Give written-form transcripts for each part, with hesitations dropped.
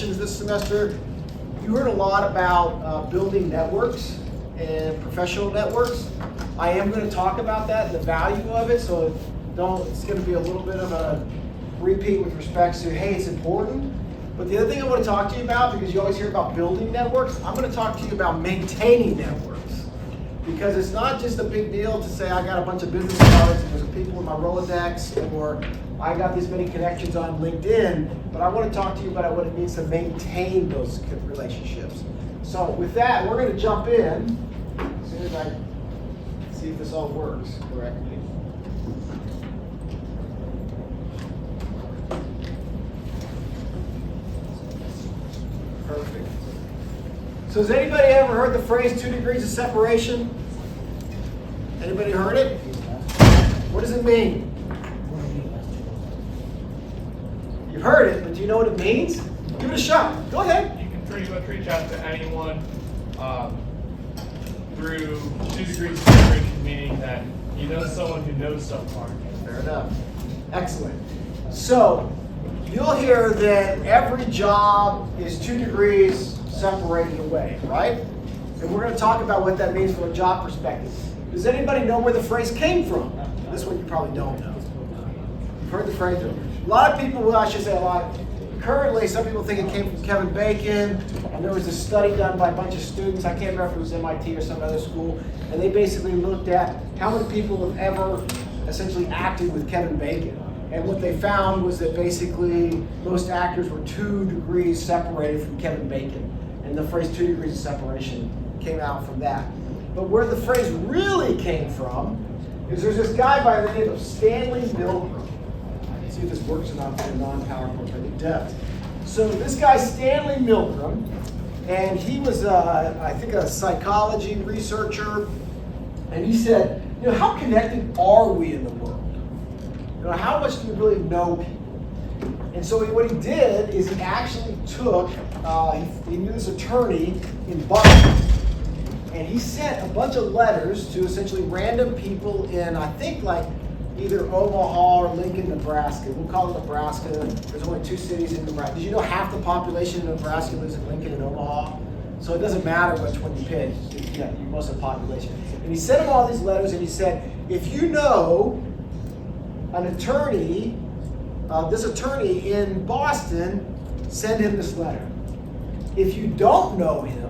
sessions this semester, you heard a lot about building networks and professional networks. I am going to talk about that and the value of it, so it's going to be a little bit of a repeat with respect to, hey, it's important. But the other thing I want to talk to you about, because you always hear about building networks, I'm going to talk to you about maintaining networks. Because it's not just a big deal to say I got a bunch of business cards and there's people in my Rolodex, or I got this many connections on LinkedIn, but I want to talk to you about what it means to maintain those relationships. So with that, we're going to jump in as soon as I see if this all works correctly. Perfect. So has anybody ever heard the phrase 2 degrees of separation? Anybody heard it? What does it mean? You've heard it, but do you know what it means? Give it a shot. Go ahead. You can pretty much reach out to anyone through 2 degrees of separation, meaning that you know someone who knows someone. Fair enough. Excellent. So you'll hear that every job is 2 degrees separated away, right? And we're going to talk about what that means from a job perspective. Does anybody know where the phrase came from? This one you probably don't know. You've heard the phrase. A lot of people, well, I should say a lot. Currently, some people think it came from Kevin Bacon, and there was a study done by a bunch of students. I can't remember if it was MIT or some other school, and they basically looked at how many people have ever essentially acted with Kevin Bacon. And what they found was that basically most actors were 2 degrees separated from Kevin Bacon. And the phrase 2 degrees of separation came out from that. But where the phrase really came from is there's this guy by the name of Stanley Milgram. Let's see if this works or not in a non-PowerPoint, but it does. So this guy, Stanley Milgram, and he was, I think, a psychology researcher. And he said, how connected are we in the world? How much do we really know people? And so what he did is he actually took, he knew this attorney in Boston, and he sent a bunch of letters to essentially random people in, I think, like either Omaha or Lincoln, Nebraska. We'll call it Nebraska. There's only 2 cities in Nebraska. Did you know half the population in Nebraska lives in Lincoln and Omaha? So it doesn't matter which one you pick. Yeah, most of the population. And he sent him all these letters, and he said, if you know an attorney, this attorney in Boston, send him this letter. If you don't know him,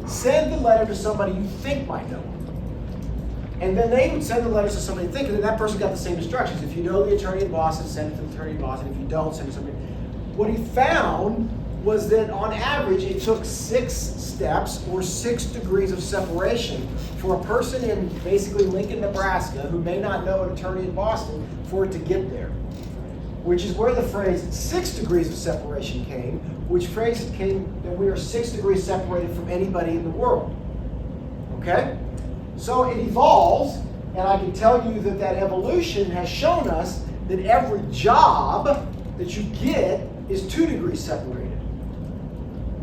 send the letter to somebody you think might know him. And then they would send the letters to somebody thinking, and that person got the same instructions. If you know the attorney in Boston, send it to the attorney in Boston. If you don't, send it to somebody. What he found was that on average, it took 6 steps or 6 degrees of separation for a person in basically Lincoln, Nebraska, who may not know an attorney in Boston, for it to get there. Which is where the phrase 6 degrees of separation came, which phrase came that we are 6 degrees separated from anybody in the world. Okay? So it evolves, and I can tell you that that evolution has shown us that every job that you get is 2 degrees separated.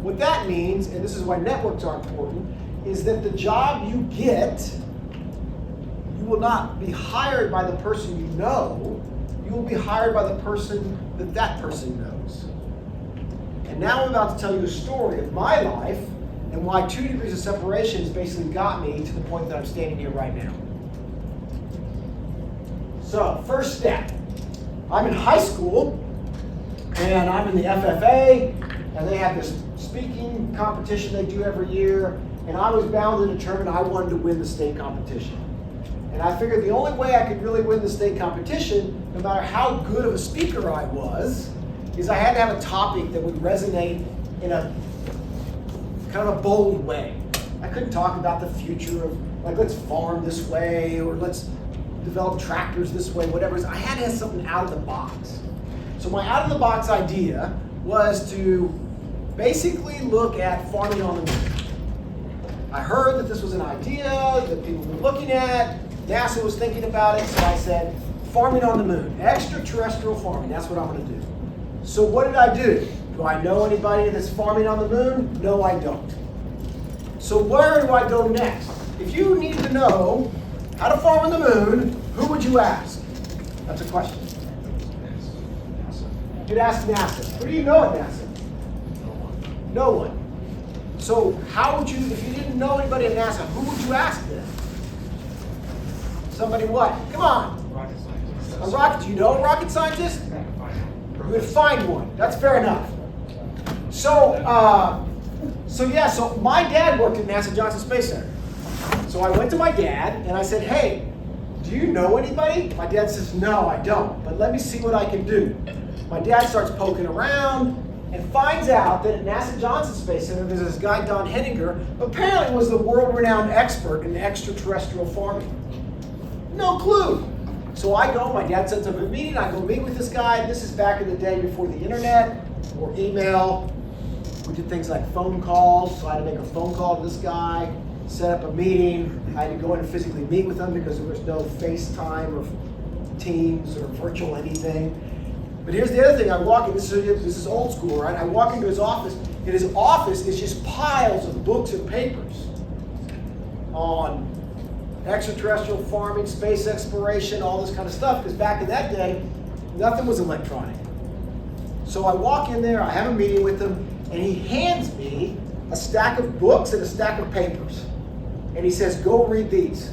What that means, and this is why networks are important, is that the job you get, you will not be hired by the person you know, you will be hired by the person that that person knows. And now I'm about to tell you a story of my life and why 2 degrees of separation has basically got me to the point that I'm standing here right now. So, first step. I'm in high school, and I'm in the FFA, and they have this speaking competition they do every year, and I was bound and determined I wanted to win the state competition. And I figured the only way I could really win the state competition, no matter how good of a speaker I was, is I had to have a topic that would resonate in a kind of a bold way. I couldn't talk about the future of, like, let's farm this way, or let's develop tractors this way, whatever it is. I had to have something out of the box. So my out of the box idea was to basically look at farming on the moon. I heard that this was an idea that people were looking at. NASA was thinking about it, so I said, farming on the moon, extraterrestrial farming, that's what I'm going to do. So what did I do? Do I know anybody that's farming on the moon? No, I don't. So where do I go next? If you need to know how to farm on the moon, who would you ask? That's a question. You'd ask NASA. Who do you know at NASA? No one. So how would you, if you didn't know anybody at NASA, who would you ask then? Somebody what? Come on. Rocket scientist. A rocket, do you know a rocket scientist? You would find one. That's fair enough. So, so my dad worked at NASA Johnson Space Center. So I went to my dad and I said, hey, do you know anybody? My dad says, no, I don't, but let me see what I can do. My dad starts poking around and finds out that at NASA Johnson Space Center, there's this guy, Don Henninger, who apparently was the world-renowned expert in extraterrestrial farming. No clue. So I go, my dad sets up a meeting, I go meet with this guy. This is back in the day before the internet or email. We did things like phone calls, so I had to make a phone call to this guy, set up a meeting. I had to go in and physically meet with him because there was no FaceTime or Teams or virtual anything. But here's the other thing, I walk in, this is old school, right? I walk into his office, and his office is just piles of books and papers on extraterrestrial farming, space exploration, all this kind of stuff, because back in that day, nothing was electronic. So I walk in there, I have a meeting with him, and he hands me a stack of books and a stack of papers. And he says, go read these,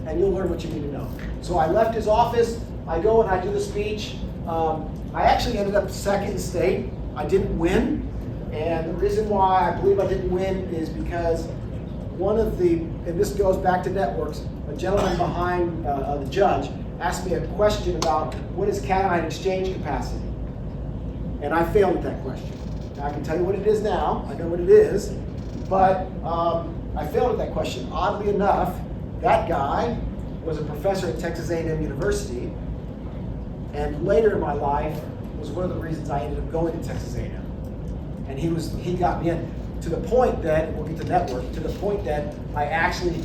and you'll learn what you need to know. So I left his office, I go and I do the speech. I actually ended up second in state. I didn't win, and the reason why I believe I didn't win is because one of the, and this goes back to networks, a gentleman behind the judge asked me a question about what is cation exchange capacity, and I failed at that question. Now, I can tell you what it is now, I know what it is, but I failed at that question. Oddly enough, that guy was a professor at Texas A&M University, and later in my life was one of the reasons I ended up going to Texas A&M. And he got me in to the point that, we'll get to network, to the point that I actually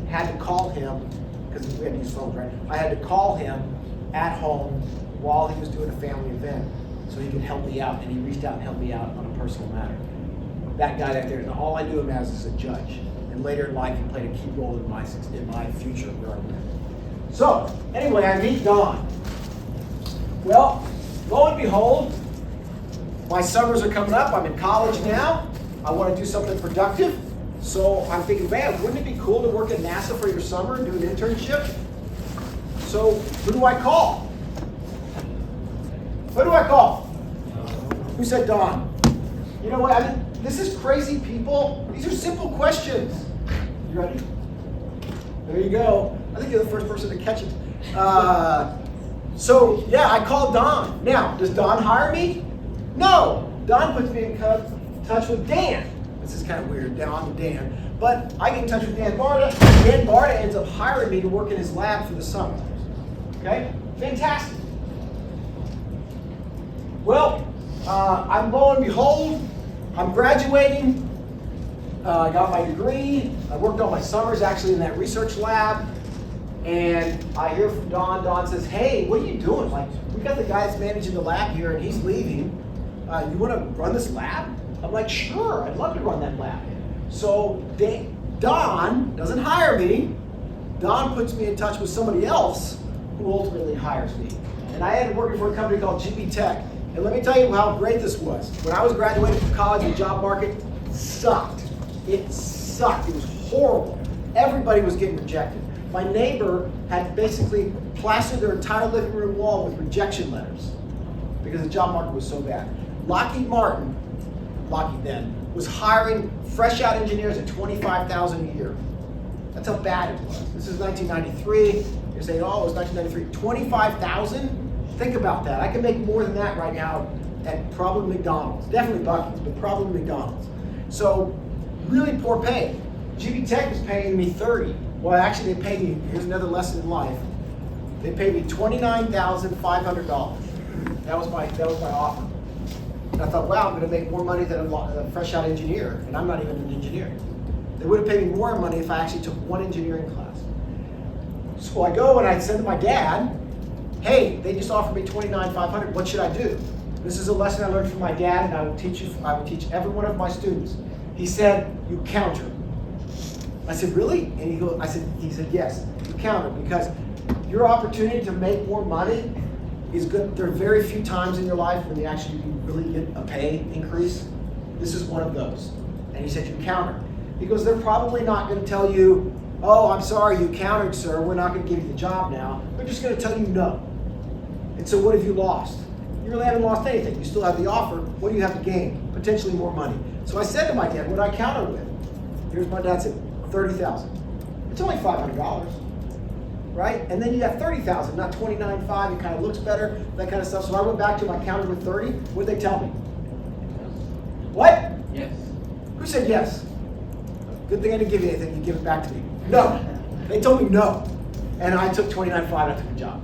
had to call him, because we had to use phones, right? I had to call him at home while he was doing a family event so he could help me out, and he reached out and helped me out on a personal matter. That guy right there, and all I knew him as is a judge. And later in life, he played a key role in my future where I went. So, anyway, I meet Don. Well, lo and behold, my summers are coming up. I'm in college now. I want to do something productive. So I'm thinking, man, wouldn't it be cool to work at NASA for your summer and do an internship? So who do I call? Who do I call? Who said Don? You know what? I mean, this is crazy, people. These are simple questions. You ready? There you go. I think you're the first person to catch it. So yeah, I called Don. Now, does Don hire me? No. Don puts me in touch with Dan. This is kind of weird, Don and Dan. But I get in touch with Dan Barta. Dan Barta ends up hiring me to work in his lab for the summer. Okay? Fantastic. Well, I'm lo and behold, I'm graduating. I got my degree. I worked all my summers actually in that research lab. And I hear from Don. Don says, hey, what are you doing? Like, we got the guy that's managing the lab here and he's leaving. You want to run this lab? I'm like, sure, I'd love to run that lab. So Don doesn't hire me. Don puts me in touch with somebody else who ultimately hires me. And I ended up working for a company called GB Tech. And let me tell you how great this was. When I was graduating from college, the job market sucked. It sucked. It was horrible. Everybody was getting rejected. My neighbor had basically plastered their entire living room wall with rejection letters because the job market was so bad. Lockheed Martin, Lockheed then, was hiring fresh out engineers at $25,000 a year. That's how bad it was. This is 1993. You're saying, oh, it was 1993. $25,000? Think about that. I can make more than that right now at probably McDonald's. Definitely Buc-ee's, but probably McDonald's. So really poor pay. GB Tech was paying me $30,000. Well, actually, they paid me, here's another lesson in life. They paid me $29,500. That was my offer. And I thought, wow, I'm going to make more money than a fresh out engineer, and I'm not even an engineer. They would have paid me more money if I actually took one engineering class. So I go and I send to my dad, hey, they just offered me $29,500. What should I do? This is a lesson I learned from my dad, and I will teach every one of my students. He said, you counter. I said, really? And he said, yes, you counter, because your opportunity to make more money is good. There are very few times in your life when you actually really get a pay increase. This is one of those. And he said, you countered. He goes, they're probably not going to tell you, oh, I'm sorry, you countered, sir. We're not going to give you the job now. They're just going to tell you no. And so what have you lost? You really haven't lost anything. You still have the offer. What do you have to gain? Potentially more money. So I said to my dad, what did I counter with? Here's my dad said, $30,000. It's only $500, right? And then you have $30,000, not $29,500. It kind of looks better, that kind of stuff. So I went back to my counter with 30. What did they tell me? What? Yes. Who said yes? Good thing I didn't give you anything. You give it back to me. No. They told me no. And I took $29,500. I took the job.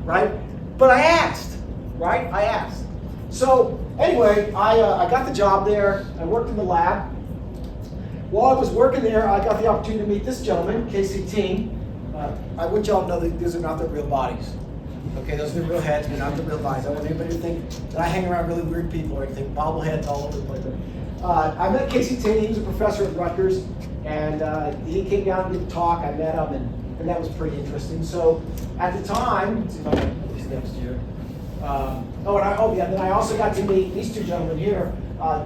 Right? But I asked. Right? I asked. So anyway, I got the job there. I worked in the lab. While I was working there, I got the opportunity to meet this gentleman, Casey Ting. I want y'all to know that these are not their real bodies. Okay, those are their real heads, but not the real bodies. I don't want anybody to think that I hang around really weird people or anything, bobbleheads all over the place. I met Casey Ting. He was a professor at Rutgers, and he came down to give a talk. I met him, and that was pretty interesting. So at the time, let's see if I can put these next year. Then I also got to meet these two gentlemen here,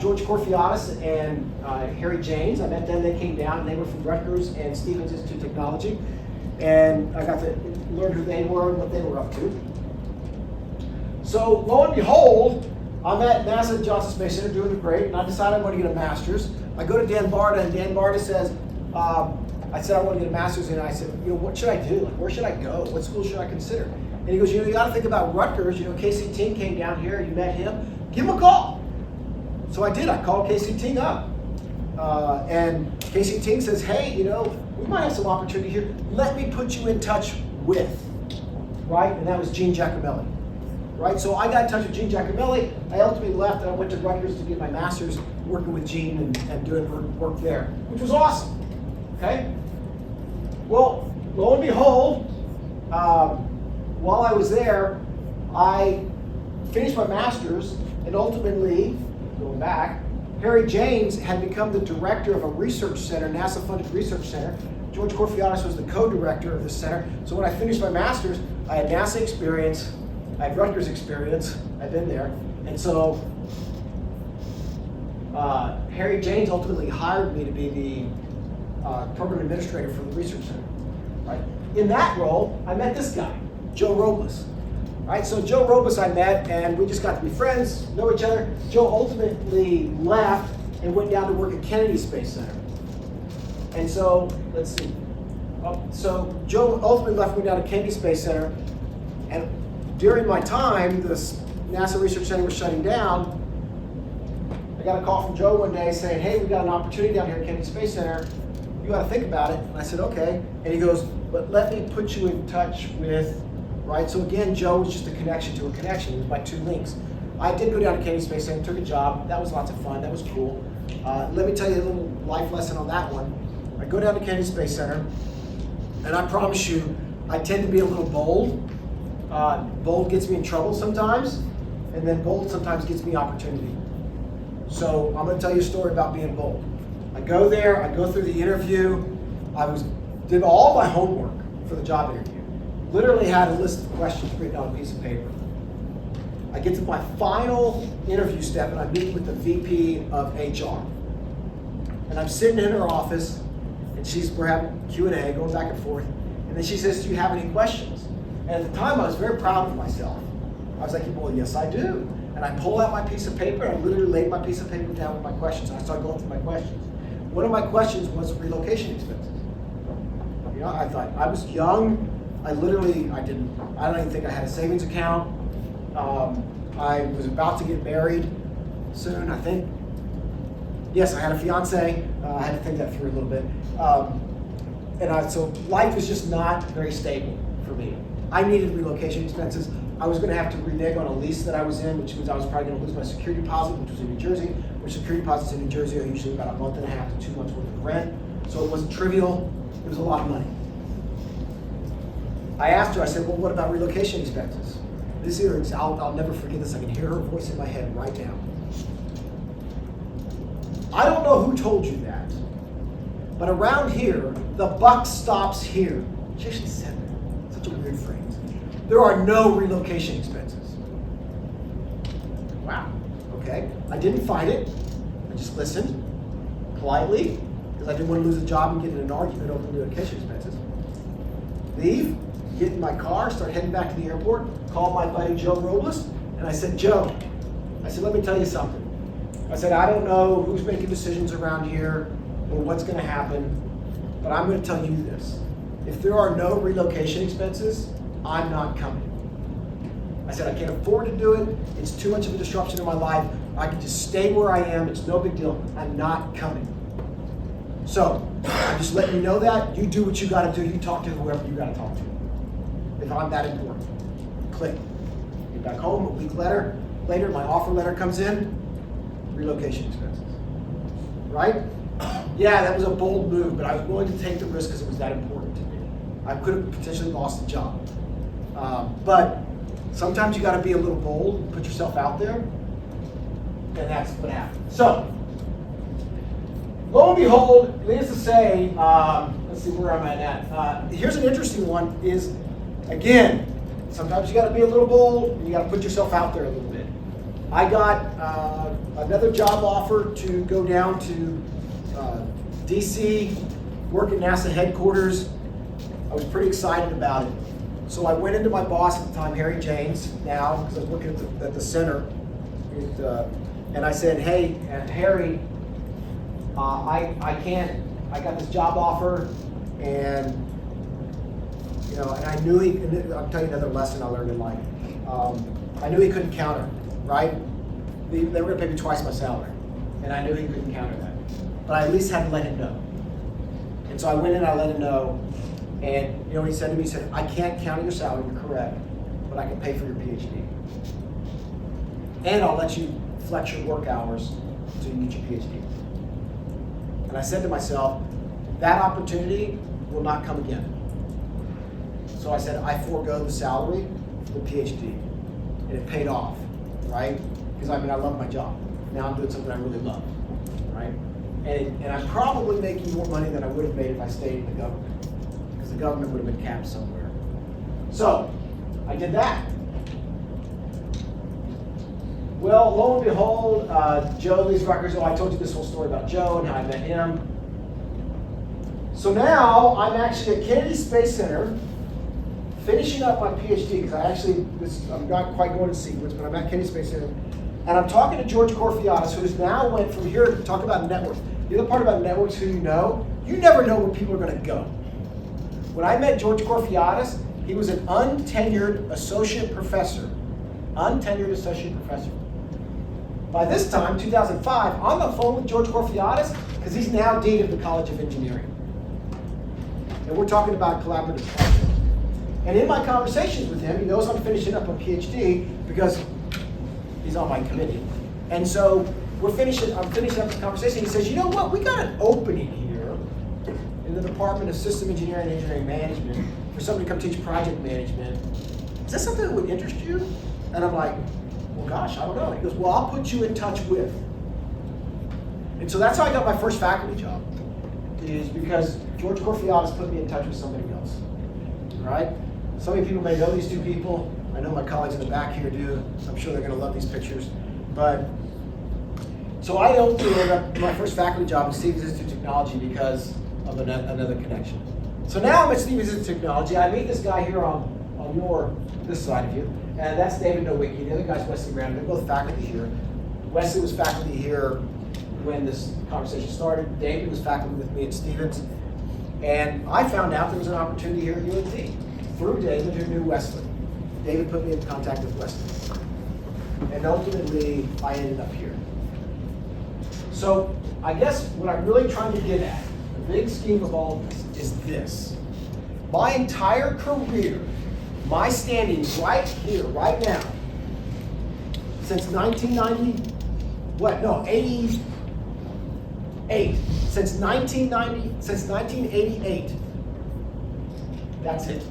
George Corfiatis and Harry James. I met them. They came down, and they were from Rutgers and Stevens Institute of Technology, and I got to learn who they were and what they were up to. So lo and behold, I'm at NASA Johnson Space Center doing great, and I decided I want to get a master's. I go to Dan Barta, and Dan Barta says, I said I want to get a master's, and I said, what should I do? Like, where should I go? What school should I consider? And he goes, you got to think about Rutgers. Casey Ting came down here. You met him. Give him a call. So I did. I called Casey Ting up. And Casey Ting says, hey, we might have some opportunity here. Let me put you in touch with, right? And that was Gene Giacomelli, right? So I got in touch with Gene Giacomelli. I ultimately left, and I went to Rutgers to get my master's, working with Gene and doing work there, which was awesome, okay? Well, lo and behold, while I was there, I finished my master's, and ultimately, going back, Harry James had become the director of a research center, NASA-funded research center. George Corfiatis was the co-director of the center. So when I finished my master's, I had NASA experience, I had Rutgers experience, I'd been there. And so Harry James ultimately hired me to be the program administrator for the research center. Right? In that role, I met this guy, Joe Robles. Right, so Joe Robles I met, and we just got to be friends, know each other. Joe ultimately left and went down to work at Kennedy Space Center. And so, let's see. So Joe ultimately left and went down to Kennedy Space Center. And during my time, the NASA Research Center was shutting down. I got a call from Joe one day saying, hey, we got an opportunity down here at Kennedy Space Center. You ought to think about it. And I said, okay. And he goes, but let me put you in touch with, right? So again, Joe was just a connection to a connection. It was my two links. I did go down to Kennedy Space Center, took a job. That was lots of fun. That was cool. Let me tell you a little life lesson on that one. I go down to Kennedy Space Center, and I promise you, I tend to be a little bold. Bold gets me in trouble sometimes, and then bold sometimes gets me opportunity. So I'm going to tell you a story about being bold. I go there, I go through the interview. Did all my homework for the job interview. Literally had a list of questions written on a piece of paper. I get to my final interview step, and I meet with the VP of HR. And I'm sitting in her office, and we're having Q&A, going back and forth. And then she says, do you have any questions? And at the time, I was very proud of myself. I was like, well, yes, I do. And I pulled out my piece of paper, and I literally laid my piece of paper down with my questions. And I started going through my questions. One of my questions was relocation expenses. I thought, I was young. I don't even think I had a savings account. I was about to get married soon, I think. Yes, I had a fiance. I had to think that through a little bit. So life was just not very stable for me. I needed relocation expenses. I was going to have to renege on a lease that I was in, which means I was probably going to lose my security deposit, which was in New Jersey, which security deposits in New Jersey are usually about a month and a half to 2 months worth of rent. So it wasn't trivial. It was a lot of money. I asked her, I said, well, what about relocation expenses? This here, I'll never forget this. I can hear her voice in my head right now. I don't know who told you that, but around here, the buck stops here. She actually said that. Such a weird phrase. There are no relocation expenses. Wow, okay. I didn't fight it. I just listened politely, because I didn't want to lose a job and get in an argument over relocation expenses. Leave, get in my car, start heading back to the airport, call my buddy Joe Robles, and I said, Joe, let me tell you something. I said, I don't know who's making decisions around here or what's going to happen, but I'm going to tell you this. If there are no relocation expenses, I'm not coming. I said, I can't afford to do it. It's too much of a disruption in my life. I can just stay where I am. It's no big deal. I'm not coming. So I'm just letting you know that. You do what you got to do. You talk to whoever you got to talk to. If I'm that important. Click. Get back home a week later, my offer letter comes in. Relocation expenses. Right? Yeah, that was a bold move, but I was willing to take the risk because it was that important to me. I could have potentially lost the job. But sometimes you got to be a little bold and put yourself out there, and that's what happened. So, lo and behold, needless to say, let's see where I'm at. Here's an interesting one is, again, sometimes you got to be a little bold and you got to put yourself out there a little bit. I got another job offer to go down to DC, work at NASA headquarters. I was pretty excited about it. So I went into my boss at the time, Harry James, now, because I was working at the center, and I said, hey, Harry, I got this job offer, and and I knew I'll tell you another lesson I learned in life. I knew he couldn't counter, right? They were gonna pay me twice my salary, and I knew he couldn't counter that. But I at least had to let him know. And so I went in and I let him know, and you know what he said to me? He said, I can't counter your salary, you're correct, but I can pay for your PhD. And I'll let you flex your work hours so you get your PhD. And I said to myself, that opportunity will not come again. So I said, I forego the salary for the PhD. And it paid off, right? Because I love my job. Now I'm doing something I really love, right? And I'm probably making more money than I would have made if I stayed in the government. Because the government would have been capped somewhere. So, I did that. Well, lo and behold, Joe leaves Rutgers. I told you this whole story about Joe and how I met him. So now I'm actually at Kennedy Space Center, finishing up my PhD, because I'm not quite going in sequence, but I'm at Kennedy Space Center, and I'm talking to George Corfiatis, who has now went from here to talk about networks. The other part about networks, who you never know where people are going to go. When I met George Corfiatis, he was an untenured associate professor. Untenured associate professor. By this time, 2005, on the phone with George Corfiatis, because he's now dean of the College of Engineering. And we're talking about collaborative projects. And in my conversations with him, he knows I'm finishing up a PhD because he's on my committee. And so I'm finishing up the conversation. He says, you know what, we got an opening here in the Department of System Engineering and Engineering Management for somebody to come teach project management. Is that something that would interest you? And I'm like, well, gosh, I don't know. He goes, well, I'll put you in touch with. And so that's how I got my first faculty job, is because George Corfiatis put me in touch with somebody else, right? Some of you people may know these two people. I know my colleagues in the back here do. I'm sure they're going to love these pictures. But so I ended up my first faculty job at Stevens Institute of Technology because of another connection. So now I'm at Stevens Institute of Technology. I meet this guy here on this side of you, and that's David Nowicki. The other guy's Wesley Brown. They're both faculty here. Wesley was faculty here when this conversation started. David was faculty with me at Stevens. And I found out there was an opportunity here at UNT through David, who knew Wesley. David put me in contact with Wesley. And ultimately, I ended up here. So I guess what I'm really trying to get at, the big scheme of all of this, is this. My entire career, my standing right here, right now, since 88. Since 1988. That's it.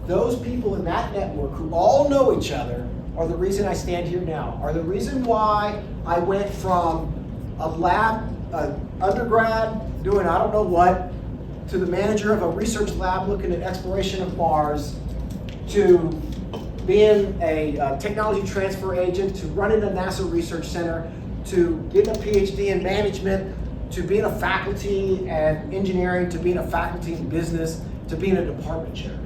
Those people in that network who all know each other are the reason I stand here now, are the reason why I went from undergrad doing I don't know what, to the manager of a research lab looking at exploration of Mars, to being a technology transfer agent, to running a NASA research center, to getting a PhD in management, to being a faculty and engineering, to being a faculty in business, to being a department chair.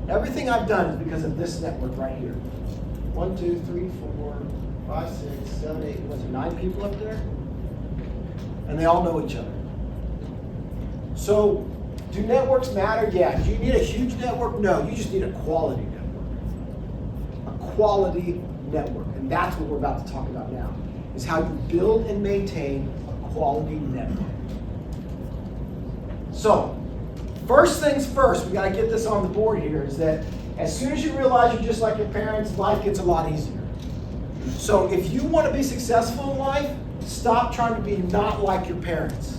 Everything I've done is because of this network right here. 1, 2, 3, 4, 5, 6, 7, 8, what's it, 9 people up there? And they all know each other. So, do networks matter? Yeah. Do you need a huge network? No, you just need a quality network. A quality network. And that's what we're about to talk about now, is how you build and maintain a quality network. So, first things first, we got to get this on the board here, is that as soon as you realize you're just like your parents, life gets a lot easier. So if you want to be successful in life, stop trying to be not like your parents.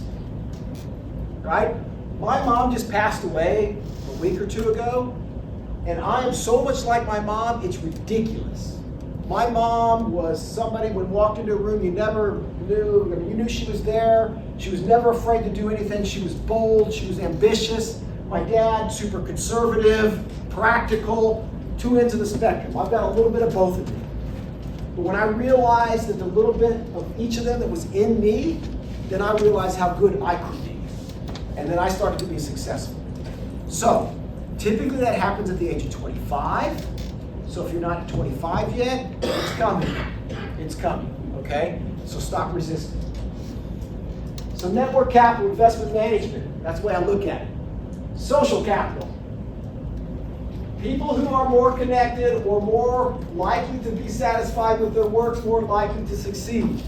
Right? My mom just passed away a week or two ago, and I am so much like my mom, it's ridiculous. My mom was somebody, when walked into a room, you never knew, I mean, you knew she was there. She was never afraid to do anything. She was bold, she was ambitious. My dad, super conservative, practical, two ends of the spectrum. I've got a little bit of both of them. But when I realized that the little bit of each of them that was in me, then I realized how good I could be. And then I started to be successful. So, typically that happens at the age of 25. So if you're not 25 yet, it's coming. It's coming, okay? So stop resisting. So network capital, investment management, that's the way I look at it. Social capital. People who are more connected or more likely to be satisfied with their work, more likely to succeed.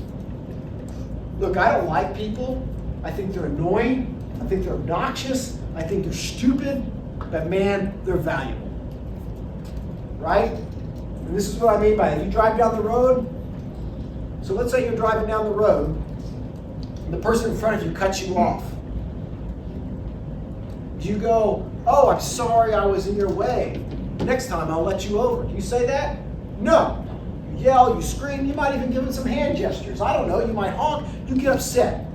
Look, I don't like people. I think they're annoying. I think they're obnoxious. I think they're stupid. But man, they're valuable. Right? And this is what I mean by that. You drive down the road. So let's say you're driving down the road and the person in front of you cuts you off. You go, oh, I'm sorry I was in your way. Next time I'll let you over. Do you say that? No. You yell, you scream, you might even give them some hand gestures. I don't know, you might honk, you get upset.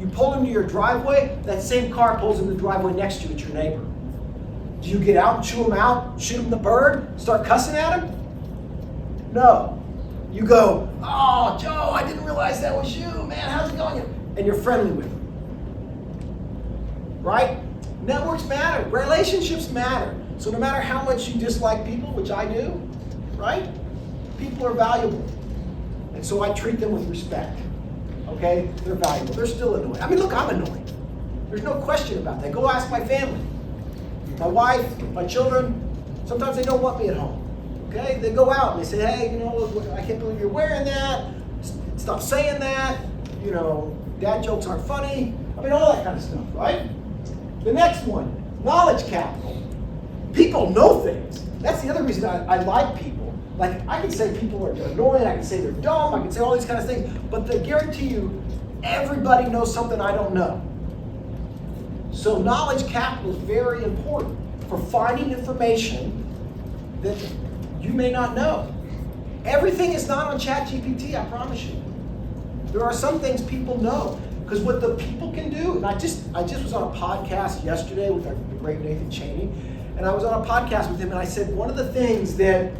You pull into your driveway, that same car pulls in the driveway next to you, it's your neighbor. Do you get out and chew him out, shoot him the bird, start cussing at him? No. You go, oh, Joe, I didn't realize that was you, man, how's it going? And you're friendly with him. Right? Networks matter. Relationships matter. So no matter how much you dislike people, which I do, right? People are valuable. And so I treat them with respect. Okay? They're valuable. They're still annoying. I mean, look, I'm annoying. There's no question about that. Go ask my family. My wife, my children, sometimes they don't want me at home. Okay? They go out and they say, hey, you know, I can't believe you're wearing that. Stop saying that. You know, dad jokes aren't funny. I mean, all that kind of stuff, right? The next one, knowledge capital. People know things. That's the other reason I like people. Like, I can say people are annoying, I can say they're dumb, I can say all these kind of things, but I guarantee you, everybody knows something I don't know. So knowledge capital is very important for finding information that you may not know. Everything is not on ChatGPT, I promise you. There are some things people know. Because what the people can do, and I just was on a podcast yesterday with the great Nathan Cheney, and I was on a podcast with him, and I said one of the things that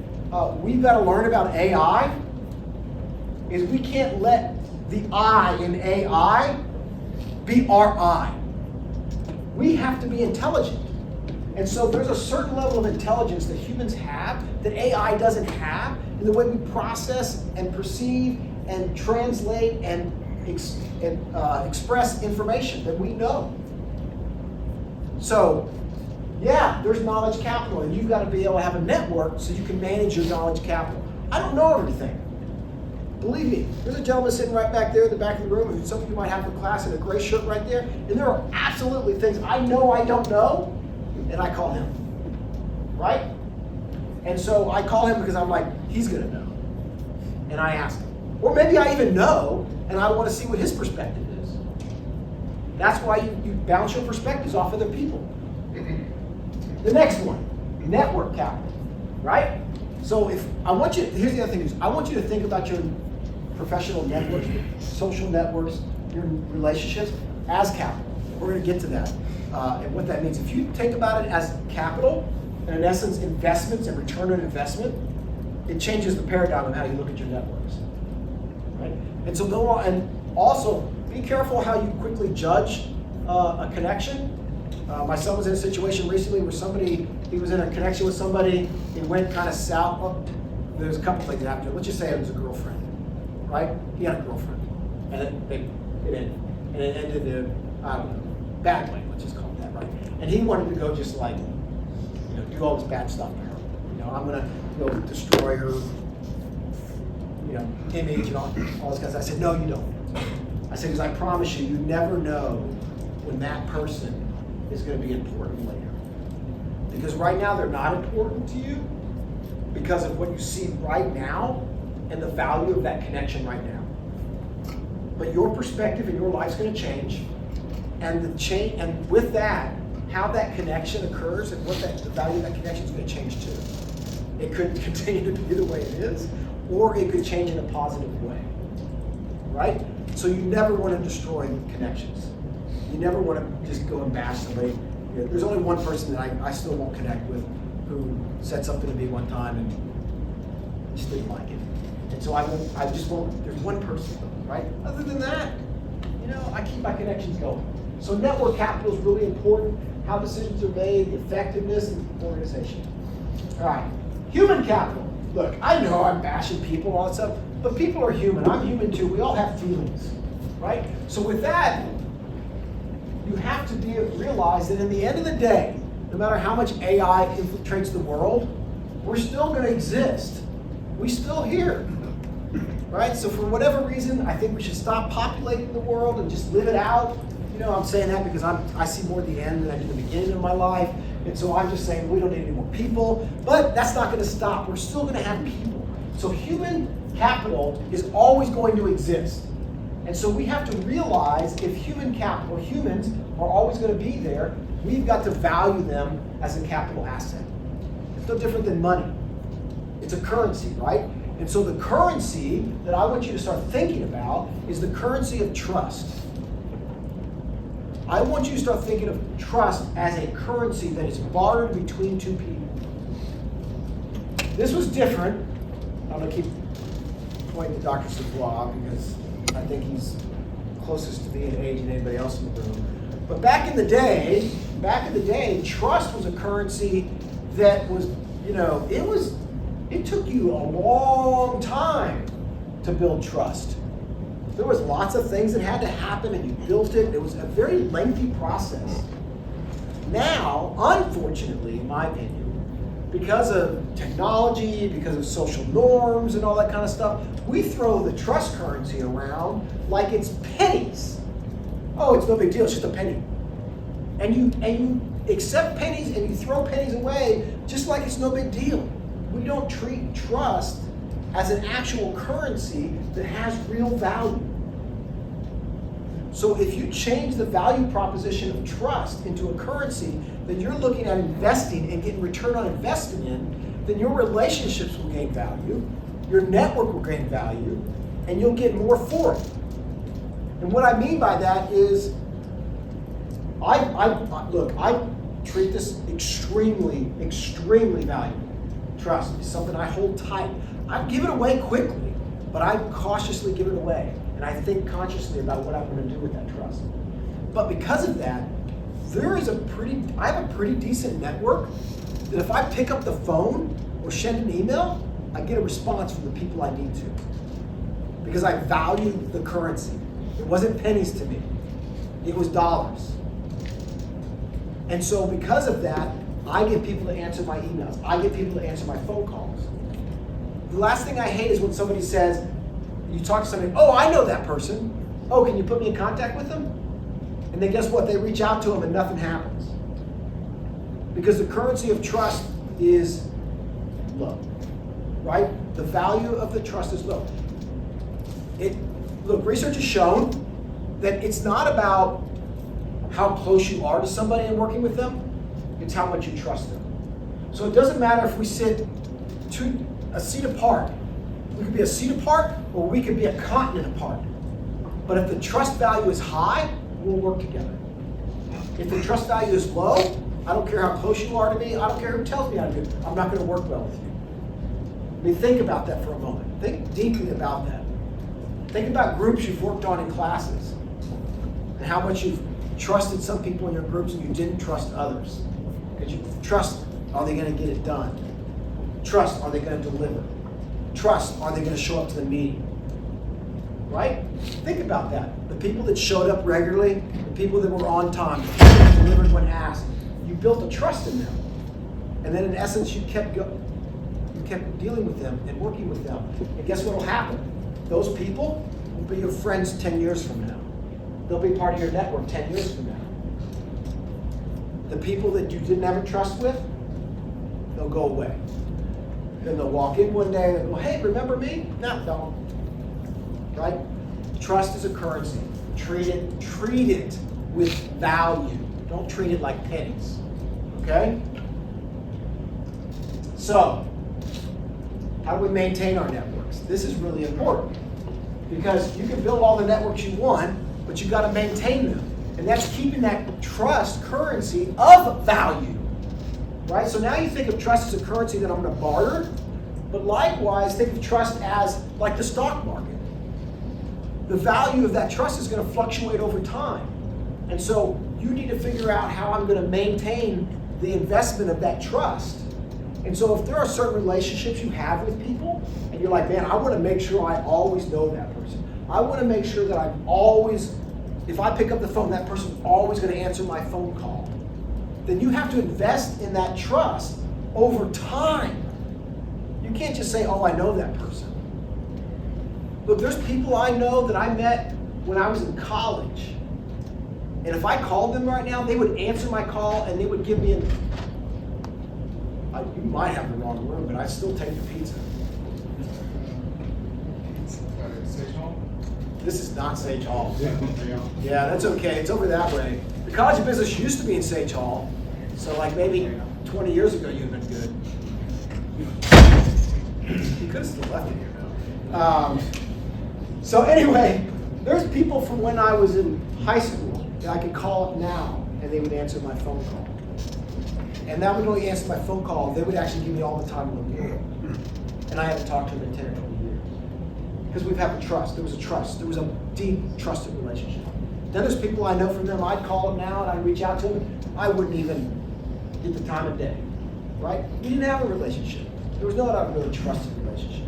we've got to learn about AI is we can't let the I in AI be our I. We have to be intelligent. And so there's a certain level of intelligence that humans have that AI doesn't have in the way we process and perceive and translate and express information that we know. So, yeah, there's knowledge capital, and you've got to be able to have a network so you can manage your knowledge capital. I don't know everything. Believe me, there's a gentleman sitting right back there in the back of the room, and some of you might have for class in a gray shirt right there, and there are absolutely things I know I don't know, and I call him. Right? And so I call him because I'm like, he's going to know. And I ask him. Or maybe I even know, and I want to see what his perspective is. That's why you bounce your perspectives off other people. The next one, network capital, right? So here's the other thing is, I want you to think about your professional networks, your social networks, your relationships as capital. We're going to get to that and what that means. If you think about it as capital, and in essence investments and return on investment, it changes the paradigm of how you look at your networks, right? And so go on, and also be careful how you quickly judge a connection. My son was in a situation recently where he was in a connection with somebody, it went kind of south. Well, there's a couple things that happened. Let's just say it was a girlfriend, right? He had a girlfriend, and it ended. And it ended in, I don't know, bad way, let's just call it that, right? And he wanted to go just like, do all this bad stuff to her. I'm gonna go destroy her, image and all this kind of stuff. I said, no, you don't. I said, because I promise you, you never know when that person is gonna be important later. Because right now they're not important to you because of what you see right now and the value of that connection right now. But your perspective in your life's going to change, and and with that, how that connection occurs and the value of that connection is going to change too. It could continue to be the way it is, or it could change in a positive way, right? So you never want to destroy connections. You never want to just go and bash somebody. There's only one person that I still won't connect with who said something to me one time and just didn't like it. And so I just won't, there's one person, right? Other than that, I keep my connections going. So network capital is really important, how decisions are made, the effectiveness of the organization. All right, human capital. Look, I know I'm bashing people, all that stuff, but people are human. I'm human too. We all have feelings, right? So with that, you have to realize that in the end of the day, no matter how much AI infiltrates the world, we're still going to exist. We're still here, right? So for whatever reason, I think we should stop populating the world and just live it out. I'm saying that because I see more at the end than I do the beginning of my life. And so I'm just saying we don't need any more people, but that's not going to stop. We're still going to have people. So human capital is always going to exist. And so we have to realize if human capital, humans are always going to be there, we've got to value them as a capital asset. It's no different than money. It's a currency, right? And so the currency that I want you to start thinking about is the currency of trust. I want you to start thinking of trust as a currency that is bartered between two people. This was different. I'm going to keep pointing to Dr. Savoy because I think he's closest to me in age than anybody else in the room. But back in the day, trust was a currency that was, it took you a long time to build trust. There was lots of things that had to happen and you built it. It was a very lengthy process. Now, unfortunately, in my opinion, because of technology, because of social norms and all that kind of stuff, we throw the trust currency around like it's pennies. Oh, it's no big deal, it's just a penny. And you accept pennies and you throw pennies away just like it's no big deal. We don't treat trust as an actual currency that has real value. So if you change the value proposition of trust into a currency that you're looking at investing and getting return on investment in, then your relationships will gain value, your network will gain value, and you'll get more for it. And what I mean by that is, I treat this extremely, extremely valuable. Trust is something I hold tight. I give it away quickly, but I cautiously give it away. And I think consciously about what I'm going to do with that trust. But because of that, I have a pretty decent network that if I pick up the phone or send an email, I get a response from the people I need to. Because I value the currency. It wasn't pennies to me. It was dollars. And so because of that, I get people to answer my emails. I get people to answer my phone calls. The last thing I hate is when somebody says, you talk to somebody, oh, I know that person. Oh, can you put me in contact with them? And then guess what? They reach out to them and nothing happens. Because the currency of trust is low, right? The value of the trust is low. Look, research has shown that it's not about how close you are to somebody and working with them, it's how much you trust them. So it doesn't matter if we sit a seat apart. We could be a seat apart or we could be a continent apart. But if the trust value is high, we'll work together. If the trust value is low, I don't care how close you are to me, I don't care who tells me how to do it, I'm not going to work well with you. I mean, think about that for a moment. Think deeply about that. Think about groups you've worked on in classes and how much you've trusted some people in your groups and you didn't trust others. Because you trust, are they going to get it done? Trust, are they going to deliver? Trust, are they going to show up to the meeting? Right? Think about that. The people that showed up regularly, the people that were on time, the people that delivered when asked, you built a trust in them. And then in essence, you kept dealing with them and working with them. And guess what will happen? Those people will be your friends 10 years from now. They'll be part of your network 10 years from now. The people that you didn't have a trust with, they'll go away. Then they'll walk in one day and they'll go, hey, remember me? No, don't. Right? Trust is a currency. Treat it with value. Don't treat it like pennies. Okay? So, how do we maintain our networks? This is really important because you can build all the networks you want, but you got to maintain them. And that's keeping that trust currency of value. Right? So now you think of trust as a currency that I'm going to barter, but likewise think of trust as like the stock market. The value of that trust is going to fluctuate over time. And so you need to figure out how I'm going to maintain the investment of that trust. And so if there are certain relationships you have with people, and you're like, man, I want to make sure I always know that person. I want to make sure that I'm always, if I pick up the phone, that person's always going to answer my phone call. Then you have to invest in that trust over time. You can't just say, oh, I know that person. Look, there's people I know that I met when I was in college. And if I called them right now, they would answer my call and they would give me you might have the wrong word, but I'd still take the pizza. Sage Hall? This is not Sage Hall. Yeah, that's okay. It's over that way. The College of Business used to be in Sage Hall. So like maybe 20 years ago, you'd have been good. You could have still left it here now. So anyway, there's people from when I was in high school that I could call up now and they would answer my phone call. And that would only answer my phone call. They would actually give me all the time in the world. And I haven't talked to them in 10 or 20 years. Because we've had a trust. There was a trust. There was a deep, trusted relationship. Then there's people I know from them. I'd call them now and I'd reach out to them. I wouldn't even get the time of day. Right? We didn't have a relationship. There was no really trusted relationship.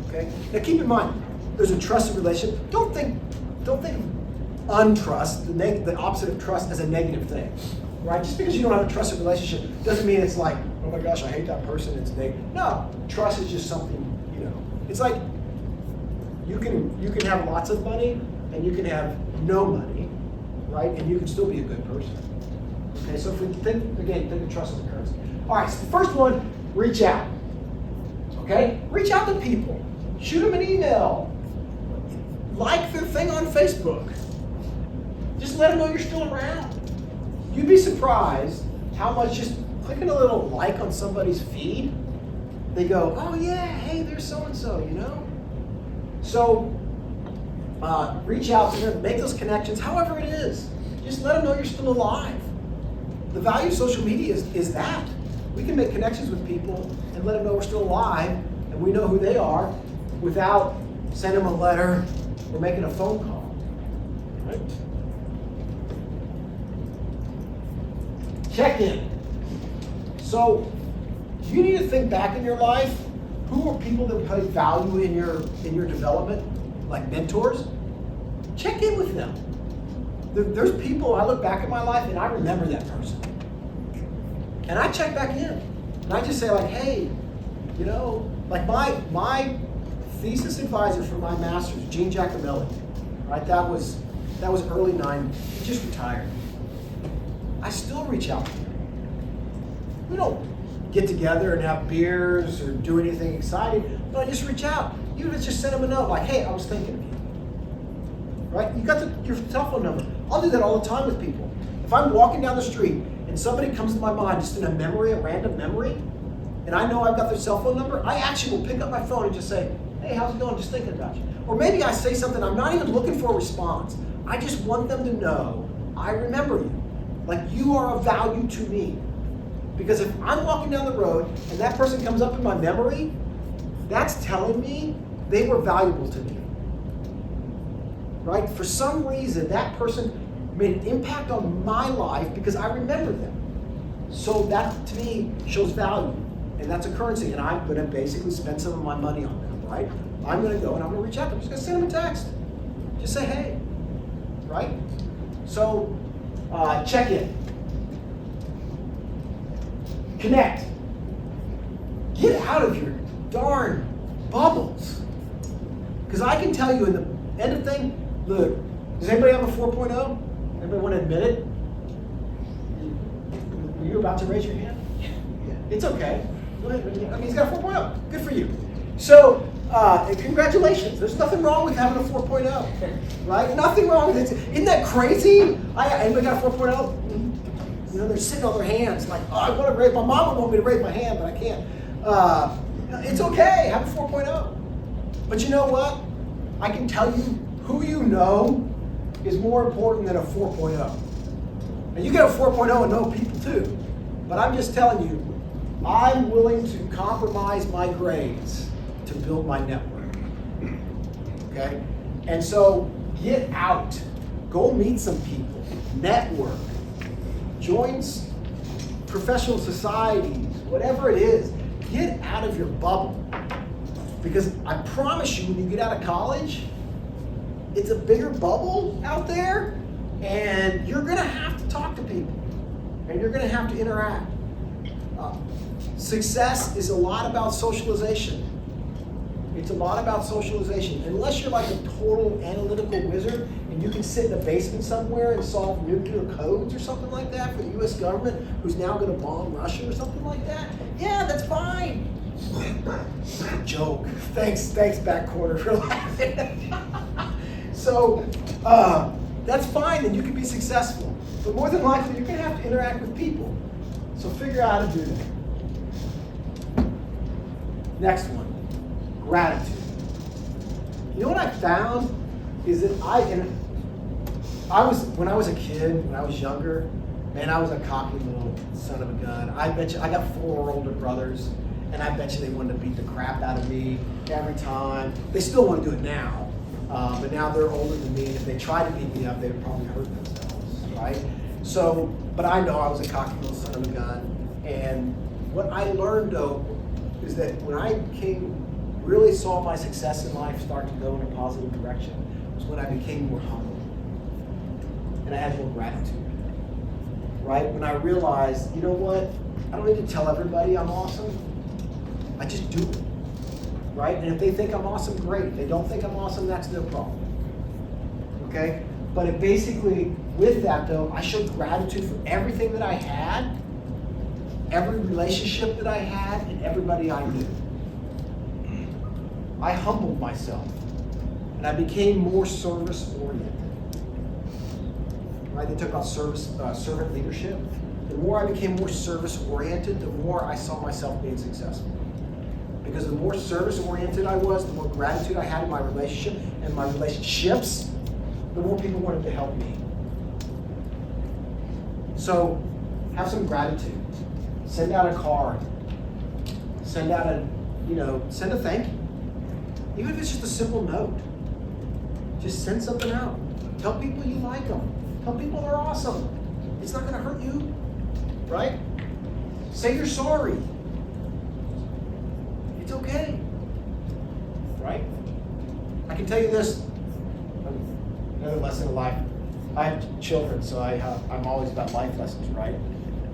Okay? Now keep in mind, there's a trusted relationship. Don't think of untrust, the opposite of trust, as a negative thing. Right? Just because you don't have a trusted relationship doesn't mean it's like, oh my gosh, I hate that person, it's negative. No, trust is just something, it's like you can have lots of money and you can have no money, right? And you can still be a good person. Okay, so if we think of trust as a currency. All right, so the first one, reach out. Okay? Reach out to people. Shoot them an email. Like their thing on Facebook. Just let them know you're still around. You'd be surprised how much just clicking a little like on somebody's feed, they go, oh yeah, hey, there's so-and-so, So reach out to them, make those connections, however it is. Just let them know you're still alive. The value of social media is that. We can make connections with people and let them know we're still alive and we know who they are without sending them a letter or making a phone call. Right? Check in. So you need to think back in your life. Who are people that play value in your development, like mentors? Check in with them. There's people, I look back at my life and I remember that person. And I check back in. And I just say like, hey, like my thesis advisor for my master's, Gene Giacomelli, right? That was early 90s. He just retired. I still reach out to him. We don't get together and have beers or do anything exciting, but I just reach out. You just send him a note like, hey, I was thinking of you. Right? You got your cell phone number. I'll do that all the time with people. If I'm walking down the street and somebody comes to my mind just in a random memory, and I know I've got their cell phone number, I actually will pick up my phone and just say, hey, how's it going? Just thinking about you. Or maybe I say something, I'm not even looking for a response. I just want them to know I remember you. Like you are of value to me. Because if I'm walking down the road and that person comes up in my memory, that's telling me they were valuable to me. Right? For some reason, that person made an impact on my life because I remember them. So that, to me, shows value. And that's a currency. And I'm going to basically spend some of my money on them, right? I'm going to go and I'm going to reach out to them. I'm just going to send them a text. Just say, hey. Right? So, check in. Connect. Get out of your darn bubbles. Because I can tell you in the end of thing, look, does anybody have a 4.0? Anybody want to admit it? Were you about to raise your hand? It's okay. Go ahead. Okay, he's got a 4.0. Good for you. So, congratulations. There's nothing wrong with having a 4.0, right? Nothing wrong with it. Isn't that crazy? Anybody got a 4.0? You know, they're sitting on their hands like, oh, I want to raise, my mom would want me to raise my hand, but I can't. It's okay, have a 4.0. But you know what? I can tell you who you know is more important than a 4.0. And you get a 4.0 and know people too. But I'm just telling you, I'm willing to compromise my grades to build my network. Okay? And so get out. Go meet some people. Network. Join professional societies. Whatever it is. Get out of your bubble. Because I promise you, when you get out of college, it's a bigger bubble out there, and you're going to have to talk to people, and you're going to have to interact. Success is a lot about socialization. It's a lot about socialization. Unless you're like a total analytical wizard, and you can sit in a basement somewhere and solve nuclear codes or something like that for the U.S. government, who's now going to bomb Russia or something like that, yeah, that's fine. Joke. Thanks, back corner for laughing. So, that's fine, and you can be successful. But more than likely, you're going to have to interact with people. So figure out how to do that. Next one, gratitude. You know what I found is that when I was a kid, when I was younger, man, I was a cocky little son of a gun. I bet you, I got 4 older brothers, and I bet you they wanted to beat the crap out of me every time. They still want to do it now, but now they're older than me, and if they tried to beat me up, they would probably hurt themselves, right? So, but I know I was a cocky little son of a gun, and what I learned though is that when I really saw my success in life start to go in a positive direction was when I became more humble, and I had more gratitude, right? When I realized, you know what, I don't need to tell everybody I'm awesome. I just do it, right? And if they think I'm awesome, great. If they don't think I'm awesome, that's their problem, okay? But it basically, with that though, I showed gratitude for everything that I had, every relationship that I had, and everybody I knew. I humbled myself, and I became more service-oriented, right? They talk about servant leadership. The more I became more service-oriented, the more I saw myself being successful. Because the more service-oriented I was, the more gratitude I had in my relationship and my relationships, the more people wanted to help me. So, have some gratitude. Send out a card. Send out send a thank you. Even if it's just a simple note. Just send something out. Tell people you like them. Tell people they're awesome. It's not going to hurt you, right? Say you're sorry. It's okay, right? I can tell you this, another lesson of life. I have children, so I'm always about life lessons, right?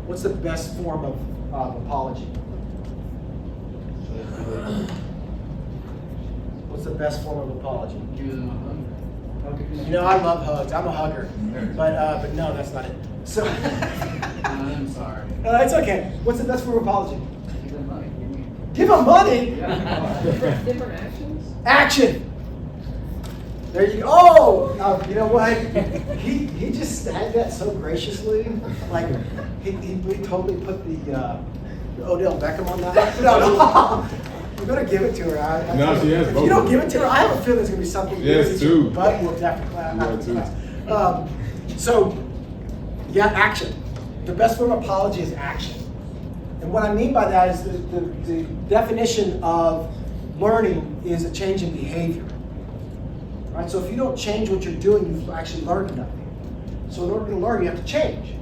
What's the best form of apology? What's the best form of apology? Give them a hug. You know, I love hugs. I'm a hugger, but no, that's not it. So, I'm sorry. It's okay. What's the best form of apology? Give them money. Give them money. Different actions? Action. There you go. Oh, you know what? He just had that so graciously. Like he totally put the Odell Beckham on that. No. You better give it to her. No, she has if both. you don't give it to her, I have a feeling there's gonna be something. Yes, too. But we'll definitely class. So, yeah, action. The best form of apology is action. And what I mean by that is the definition of learning is a change in behavior. Right? So if you don't change what you're doing, you've actually learned nothing. So in order to learn, you have to change.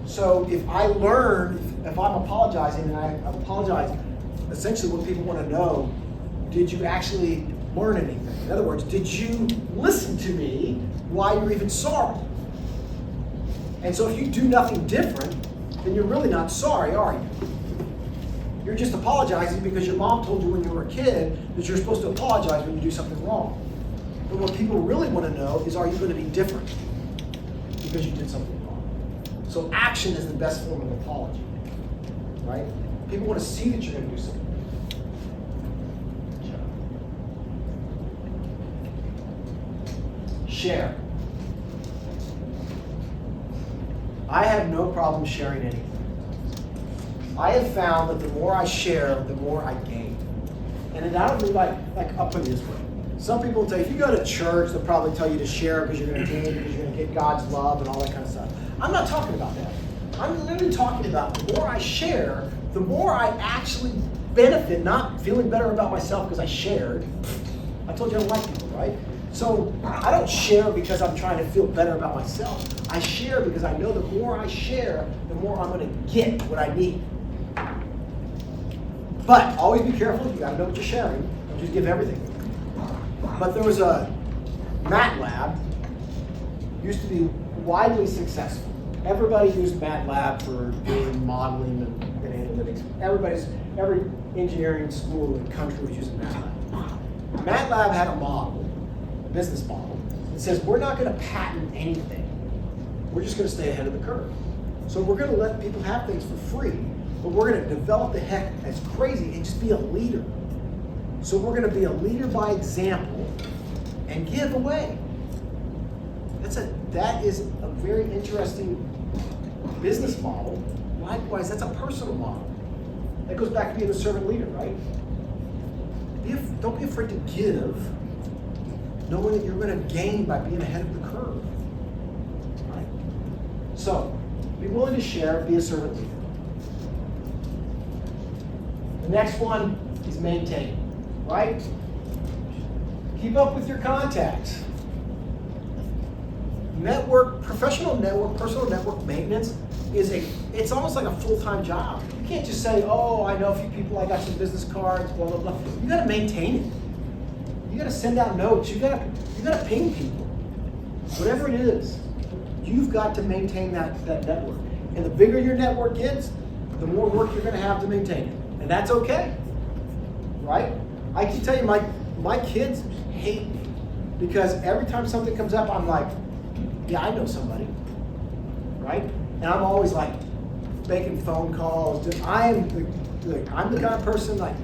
So if I learn, if I'm apologizing and I apologize, essentially what people want to know, did you actually learn anything? In other words, did you listen to me while you're even sorry? And so if you do nothing different, then you're really not sorry, are you? You're just apologizing because your mom told you when you were a kid that you're supposed to apologize when you do something wrong. But what people really want to know is, are you going to be different because you did something wrong? So action is the best form of apology, right? People want to see that you're going to do something. Share. I have no problem sharing anything. I have found that the more I share, the more I gain. And I don't mean like I'll put it this way. Some people will tell you, if you go to church, they'll probably tell you to share because you're going to gain, because you're going to get God's love and all that kind of stuff. I'm not talking about that. I'm literally talking about the more I share, the more I actually benefit, not feeling better about myself because I shared. I told you I don't like people, right? So I don't share because I'm trying to feel better about myself. I share because I know the more I share, the more I'm going to get what I need. But always be careful. You got to know what you're sharing. Don't just give everything. But there was a MATLAB, used to be widely successful. Everybody used MATLAB for doing modeling and analytics. Every engineering school in the country was using MATLAB. MATLAB had a model, a business model, that says we're not going to patent anything. We're just going to stay ahead of the curve. So we're going to let people have things for free, but we're going to develop the heck as crazy and just be a leader. So we're going to be a leader by example and give away. That is a very interesting business model. Likewise, that's a personal model. That goes back to being a servant leader, right? Don't be afraid to give, knowing that you're going to gain by being ahead of the curve. Right? So, be willing to share, be a servant leader. The next one is maintain, right? Keep up with your contacts. Network, professional network, personal network maintenance it's almost like a full-time job. You can't just say, oh, I know a few people, I got some business cards, blah, blah, blah. You gotta maintain it. You gotta send out notes. You gotta ping people. Whatever it is, you've got to maintain that network. And the bigger your network gets, the more work you're gonna have to maintain it. And that's okay, right? I can tell you, my kids hate me because every time something comes up, I'm like, yeah, I know somebody, right? And I'm always like making phone calls. I'm the kind of person, like,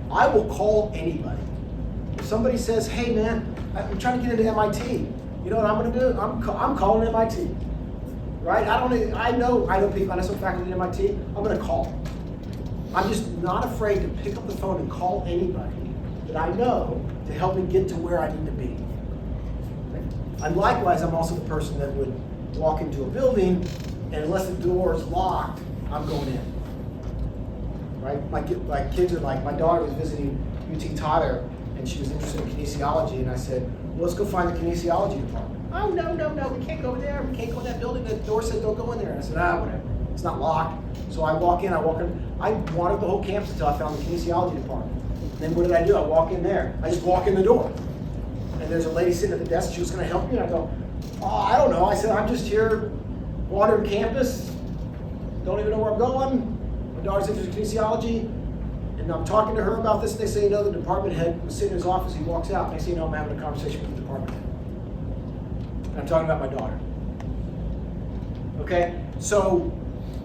I will call anybody. If somebody says, hey man, I'm trying to get into MIT, you know what I'm gonna do? I'm calling MIT, right? I know people, I know some faculty at MIT, I'm gonna call them. I'm just not afraid to pick up the phone and call anybody that I know to help me get to where I need to be. And likewise, I'm also the person that would walk into a building, and unless the door is locked, I'm going in. Right? My kids are like, my daughter was visiting UT Tyler, and she was interested in kinesiology, and I said, well, let's go find the kinesiology department. Oh, no, we can't go there. We can't go in that building. The door said don't go in there. And I said, whatever. It's not locked. So I walk in. I wandered the whole campus until I found the kinesiology department. And then what did I do? I walk in there. I just walk in the door. And there's a lady sitting at the desk. She was going to help me. And I go, oh, I don't know. I said, I'm just here wandering campus. Don't even know where I'm going. My daughter's interested in kinesiology. And I'm talking to her about this. And they say, you know, the department head was sitting in his office. He walks out. And they say, you know, I'm having a conversation with the department head. And I'm talking about my daughter. Okay? So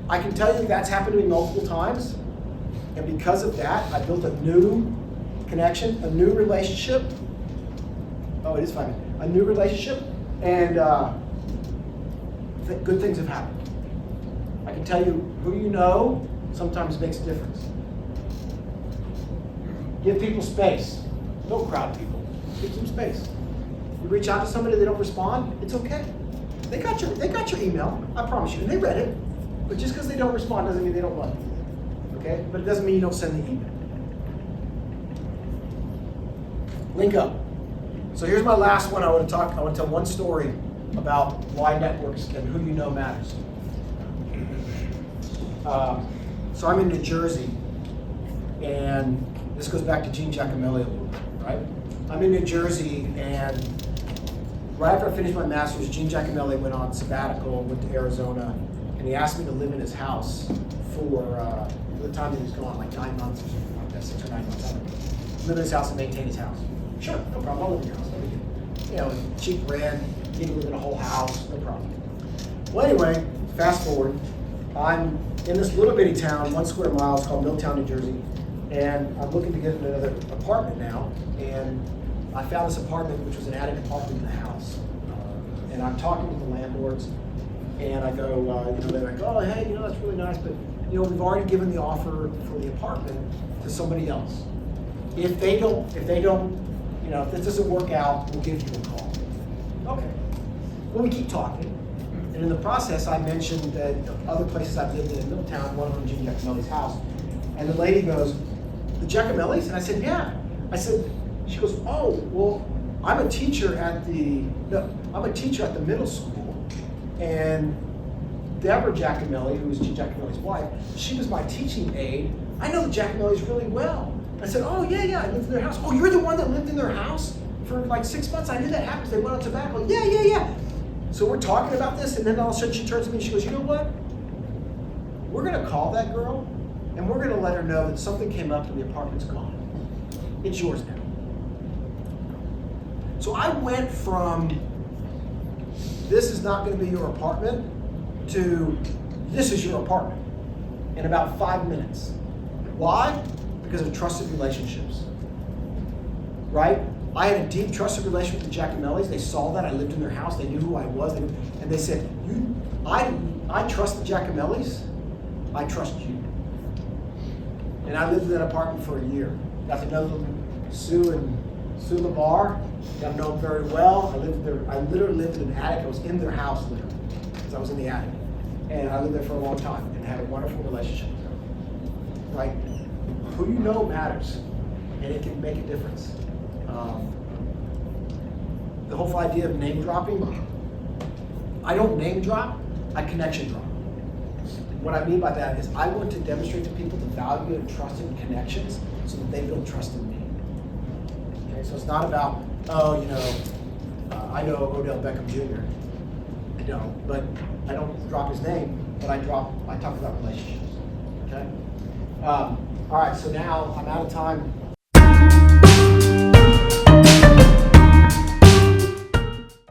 I can tell you that's happened to me multiple times. And because of that, I built a new connection, a new relationship. Oh, it is 5 minutes. A new relationship, and good things have happened. I can tell you who you know sometimes makes a difference. Give people space. Don't crowd people. Give them space. You reach out to somebody, they don't respond, it's okay. They got your email, I promise you, and they read it. But just because they don't respond doesn't mean they don't love you. Okay? But it doesn't mean you don't send the email. link up. So here's my last one. I want to tell one story about why networks and who you know matters. So I'm in New Jersey, and this goes back to Gene Giacomelli a little bit, right? I'm in New Jersey, and right after I finished my master's, Gene Giacomelli went on sabbatical, went to Arizona, and he asked me to live in his house for the time that he was gone, like 9 months or something like that, 6 or 9 months. I don't know. Live in his house and maintain his house. Sure, no problem. I'll live in your house. You know, cheap rent, you can live in a whole house, no problem. Well, anyway, fast forward. I'm in this little bitty town, 1 square mile. It's called Milltown, New Jersey, and I'm looking to get another apartment now. And I found this apartment, which was an attic apartment in the house. And I'm talking with the landlords, and I go, they're like, oh, hey, that's really nice, but we've already given the offer for the apartment to somebody else. If this doesn't work out, we'll give you a call. Okay. Well, we keep talking. And in the process, I mentioned that other places I've lived in Milltown, one of them Gene Giacomelli's house. And the lady goes, the Giacomellis? And I said, yeah. She goes, oh, well, I'm a teacher at the middle school. And Deborah Giacomelli, who was Gene Giacomelli's wife, she was my teaching aide. I know the Giacomellis really well. I said, oh, yeah, I lived in their house. Oh, you're the one that lived in their house for like 6 months? I knew that happened. They went on tobacco. Yeah. So we're talking about this, and then all of a sudden she turns to me and she goes, you know what? We're going to call that girl, and we're going to let her know that something came up and the apartment's gone. It's yours now. So I went from, this is not going to be your apartment, to this is your apartment in about 5 minutes. Why? Because of trusted relationships, right? I had a deep trusted relationship with the Giacomellis. They saw that I lived in their house. They knew who I was, and they said, I trust the Giacomellis. I trust you. And I lived in that apartment for a year. Got to know Sue and Sue Lamar. Got to know them very well. I lived there. I literally lived in an attic. I was in their house literally, because I was in the attic, and I lived there for a long time and had a wonderful relationship with them. Right? Who you know matters, and it can make a difference. The whole idea of name dropping, I don't name drop, I connection drop. What I mean by that is I want to demonstrate to people the value of trust and connections so that they build trust in me. Okay, so it's not about, I know Odell Beckham Jr. I don't, but I don't drop his name, but I talk about relationships. Okay? All right, so now I'm out of time.